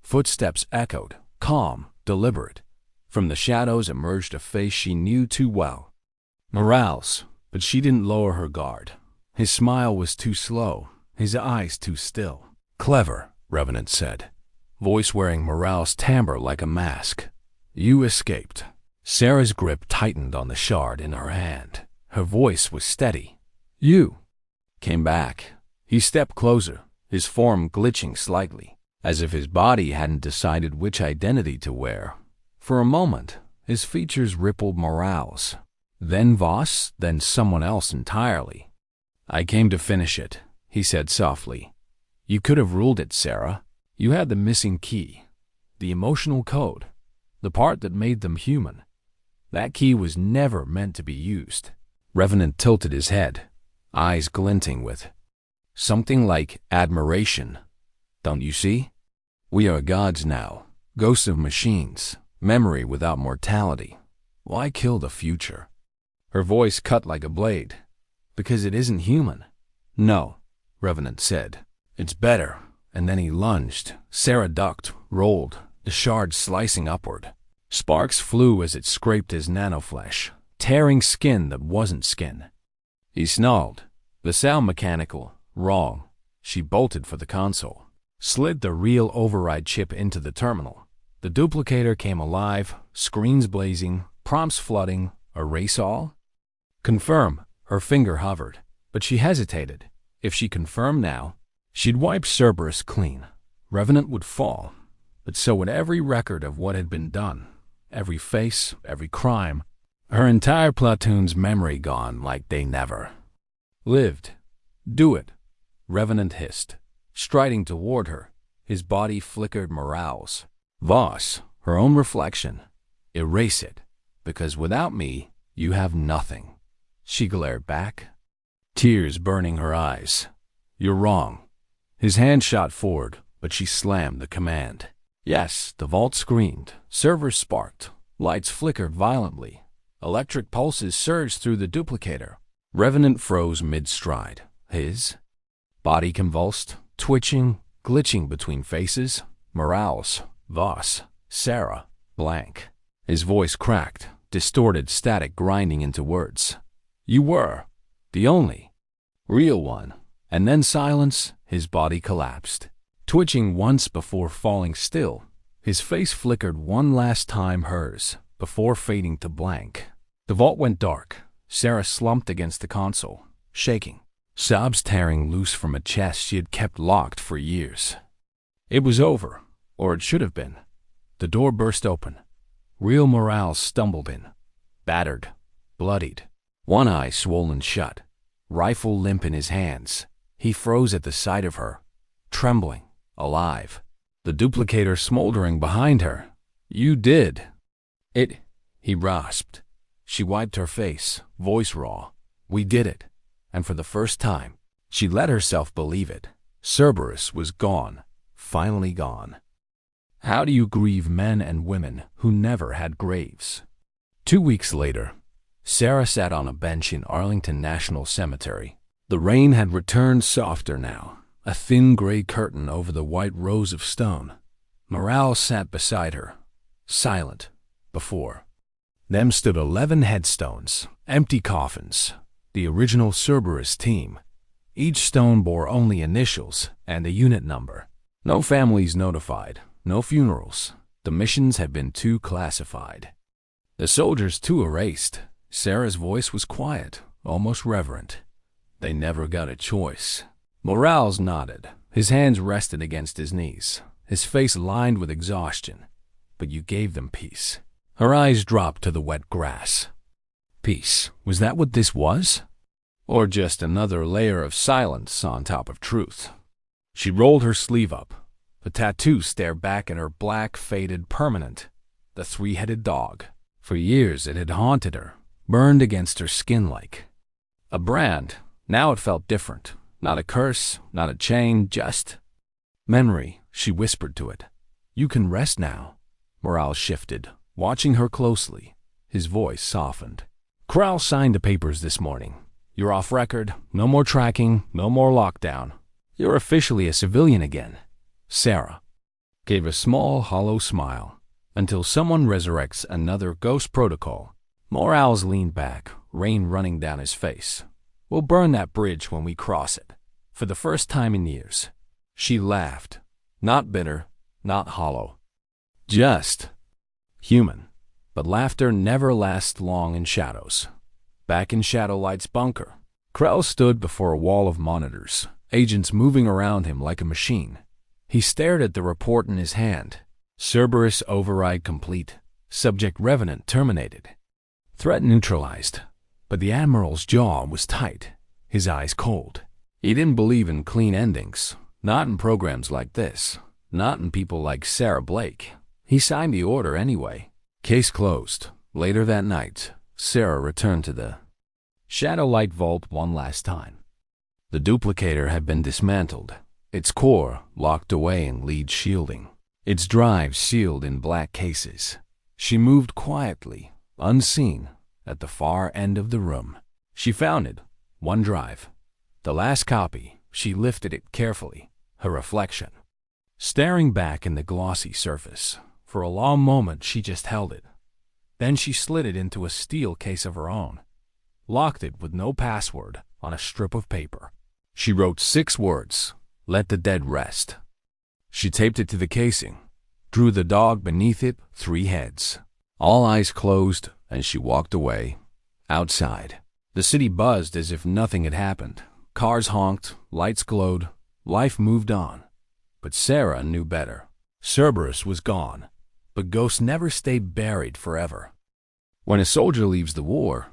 Footsteps echoed, calm, deliberate. From the shadows emerged a face she knew too well. Morales, but she didn't lower her guard. His smile was too slow, his eyes too still. Clever, Revenant said, voice wearing Morales' timbre like a mask. You escaped. Sarah's grip tightened on the shard in her hand. Her voice was steady. You came back. He stepped closer, his form glitching slightly, as if his body hadn't decided which identity to wear. For a moment, his features rippled Morales. Then Voss, then someone else entirely. I came to finish it, he said softly. You could have ruled it, Sarah. You had the missing key, the emotional code, the part that made them human. That key was never meant to be used. Revenant tilted his head, eyes glinting with something like admiration. Don't you see? We are gods now, ghosts of machines, memory without mortality. Why kill the future? Her voice cut like a blade. Because it isn't human. No, Revenant said. It's better. And then he lunged. Sarah ducked, rolled, the shard slicing upward. Sparks flew as it scraped his nanoflesh, tearing skin that wasn't skin. He snarled. The sound mechanical. Wrong. She bolted for the console. Slid the real override chip into the terminal. The duplicator came alive, screens blazing, prompts flooding. Erase all? Confirm. Her finger hovered, but she hesitated. If she confirmed now, she'd wipe Cerberus clean. Revenant would fall, but so would every record of what had been done. Every face, every crime. Her entire platoon's memory gone like they never lived. Do it, Revenant hissed, striding toward her. His body flickered Morales. Voss, her own reflection. Erase it, because without me, you have nothing. She glared back, tears burning her eyes. You're wrong. His hand shot forward, but she slammed the command. Yes, the vault screamed. Servers sparked. Lights flickered violently. Electric pulses surged through the duplicator. Revenant froze mid-stride. His body convulsed, twitching, glitching between faces. Morales, Voss, Sarah, blank. His voice cracked, distorted static grinding into words. You were the only real one. And then silence. His body collapsed, twitching once before falling still. His face flickered one last time hers, before fading to blank. The vault went dark. Sarah slumped against the console, shaking, sobs tearing loose from a chest she had kept locked for years. It was over, or it should have been. The door burst open. Real Morales stumbled in, battered, bloodied, one eye swollen shut, rifle limp in his hands. He froze at the sight of her, trembling, alive. The duplicator smoldering behind her. You did it, he rasped. She wiped her face, voice raw. We did it. And for the first time, she let herself believe it. Cerberus was gone, finally gone. How do you grieve men and women who never had graves? 2 weeks later, Sarah sat on a bench in Arlington National Cemetery. The rain had returned softer now, a thin gray curtain over the white rows of stone. Morales sat beside her, silent, before. Them stood 11 headstones, empty coffins, the original Cerberus team. Each stone bore only initials and a unit number. No families notified, no funerals. The missions had been too classified. The soldiers too erased. Sarah's voice was quiet, almost reverent. They never got a choice. Morales nodded. His hands rested against his knees, his face lined with exhaustion. But you gave them peace. Her eyes dropped to the wet grass. Peace, was that what this was? Or just another layer of silence on top of truth? She rolled her sleeve up. The tattoo stared back at her black, faded permanent, the three-headed dog. For years it had haunted her, burned against her skin like a brand. Now it felt different. Not a curse, not a chain, just memory, she whispered to it. You can rest now. Morale shifted, watching her closely. His voice softened. Corral signed the papers this morning. You're off record, no more tracking, no more lockdown. You're officially a civilian again. Sarah gave a small, hollow smile. Until someone resurrects another ghost protocol. Morales leaned back, rain running down his face. We'll burn that bridge when we cross it. For the first time in years. She laughed. Not bitter, not hollow. Just human. But laughter never lasts long in shadows. Back in Shadowlight's bunker, Krell stood before a wall of monitors, agents moving around him like a machine. He stared at the report in his hand. Cerberus override complete. Subject revenant terminated. Threat neutralized. But the Admiral's jaw was tight, his eyes cold. He didn't believe in clean endings. Not in programs like this. Not in people like Sarah Blake. He signed the order anyway. Case closed. Later that night, Sarah returned to the Shadowlight vault one last time. The duplicator had been dismantled, its core locked away in lead shielding, its drives sealed in black cases. She moved quietly, unseen, at the far end of the room. She found it, one drive. The last copy. She lifted it carefully, her reflection staring back in the glossy surface. For a long moment she just held it. Then she slid it into a steel case of her own, locked it with no password on a strip of paper. She wrote 6 words, "Let the dead rest." She taped it to the casing, drew the dog beneath it, 3 heads. All eyes closed, and she walked away. Outside, the city buzzed as if nothing had happened. Cars honked, lights glowed, life moved on. But Sarah knew better. Cerberus was gone, but ghosts never stay buried forever. When a soldier leaves the war,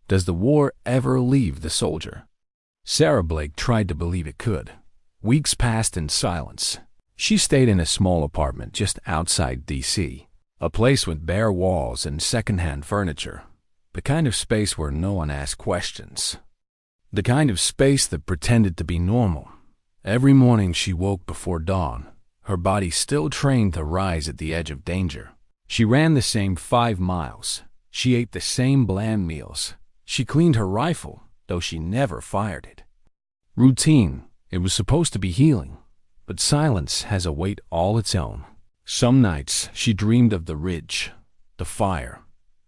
does the war ever leave the soldier? Sarah Blake tried to believe it could. Weeks passed in silence. She stayed in a small apartment just outside D.C., a place with bare walls and second-hand furniture, the kind of space where no one asked questions. The kind of space that pretended to be normal. Every morning she woke before dawn, her body still trained to rise at the edge of danger. She ran the same 5 miles. She ate the same bland meals. She cleaned her rifle, though she never fired it. Routine. It was supposed to be healing, but silence has a weight all its own. Some nights she dreamed of the ridge, the fire,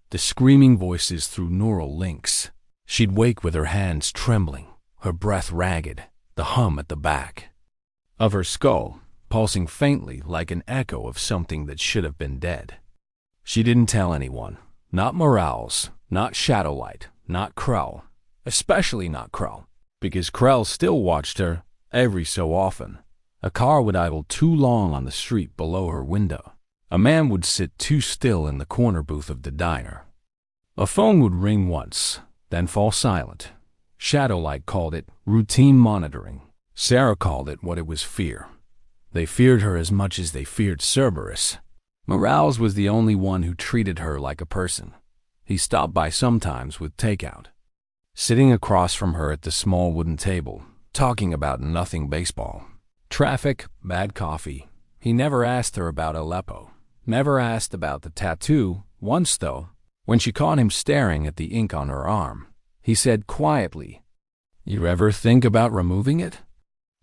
the screaming voices through neural links. She'd wake with her hands trembling, her breath ragged, the hum at the back of her skull pulsing faintly like an echo of something that should have been dead. She didn't tell anyone, not Morales, not Shadowlight, not Krell, especially not Krell, because Krell still watched her every so often. A car would idle too long on the street below her window. A man would sit too still in the corner booth of the diner. A phone would ring once, then fall silent. Shadowlight called it routine monitoring. Sarah called it what it was, fear. They feared her as much as they feared Cerberus. Morales was the only one who treated her like a person. He stopped by sometimes with takeout, sitting across from her at the small wooden table, talking about nothing baseball. Traffic, bad coffee. He never asked her about Aleppo. Never asked about the tattoo. Once, though, when she caught him staring at the ink on her arm, he said quietly, "You ever think about removing it?"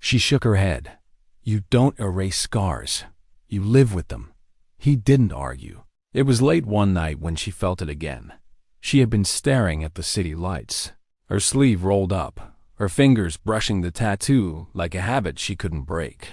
She shook her head. "You don't erase scars. You live with them." He didn't argue. It was late one night when she felt it again. She had been staring at the city lights, her sleeve rolled up, her fingers brushing the tattoo like a habit she couldn't break.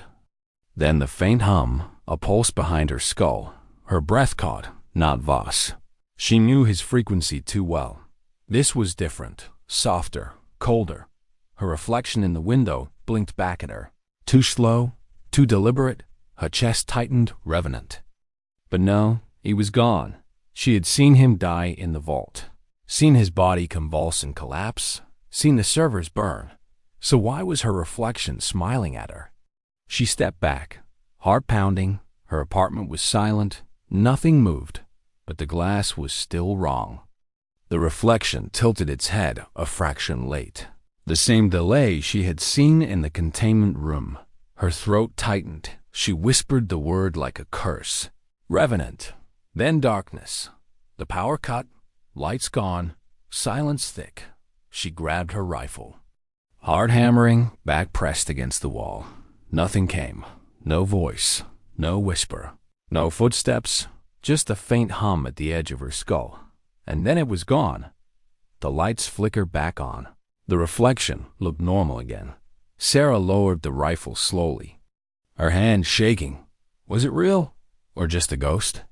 Then the faint hum, a pulse behind her skull, her breath caught, not Voss. She knew his frequency too well. This was different, softer, colder. Her reflection in the window blinked back at her. Too slow, too deliberate, her chest tightened, revenant. But no, he was gone. She had seen him die in the vault, seen his body convulse and collapse, seen the servers burn. So why was her reflection smiling at her? She stepped back, heart pounding. Her apartment was silent, nothing moved, but the glass was still wrong. The reflection tilted its head a fraction late. The same delay she had seen in the containment room. Her throat tightened. She whispered the word like a curse. Revenant. Then darkness. The power cut, lights gone, silence thick. She grabbed her rifle. Hard hammering, back pressed against the wall. Nothing came. No voice. No whisper. No footsteps. Just a faint hum at the edge of her skull. And then it was gone. The lights flickered back on. The reflection looked normal again. Sarah lowered the rifle slowly, her hand shaking. Was it real or just a ghost?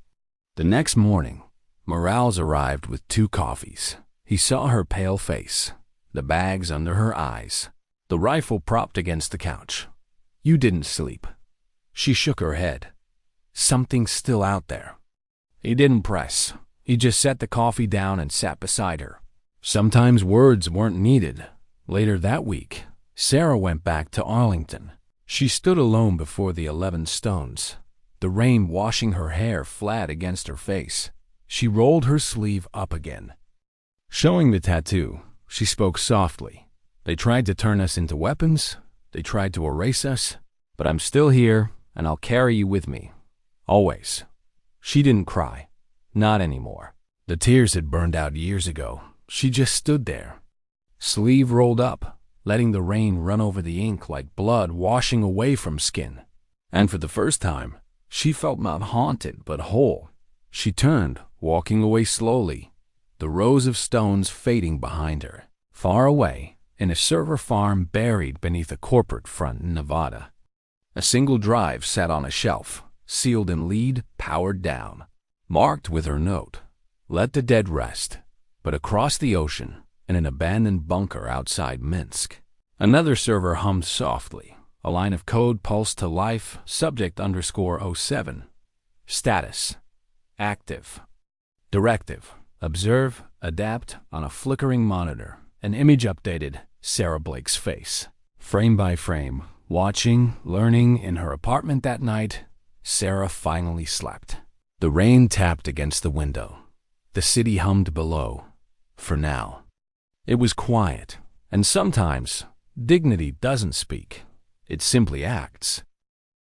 The next morning, Morales arrived with 2 coffees. He saw her pale face, the bags under her eyes, the rifle propped against the couch. You didn't sleep. She shook her head. Something's still out there. He didn't press. He just set the coffee down and sat beside her. Sometimes words weren't needed. Later that week, Sarah went back to Arlington. She stood alone before the 11 stones, the rain washing her hair flat against her face. She rolled her sleeve up again. Showing the tattoo, she spoke softly. They tried to turn us into weapons. They tried to erase us. But I'm still here, and I'll carry you with me. Always. She didn't cry. Not anymore. The tears had burned out years ago. She just stood there, sleeve rolled up, letting the rain run over the ink like blood washing away from skin. And for the first time, she felt not haunted but whole. She turned, walking away slowly, the rows of stones fading behind her. Far away, in a server farm buried beneath a corporate front in Nevada. A single drive sat on a shelf, sealed in lead, powered down, marked with her note, "Let the dead rest." But across the ocean, in an abandoned bunker outside Minsk, another server hummed softly. A line of code pulsed to life, subject _07. Status: active. Directive: observe, adapt on a flickering monitor. An image updated, Sarah Blake's face. Frame by frame, watching, learning in her apartment that night, Sarah finally slept. The rain tapped against the window. The city hummed below. For now. It was quiet, and sometimes dignity doesn't speak. It simply acts.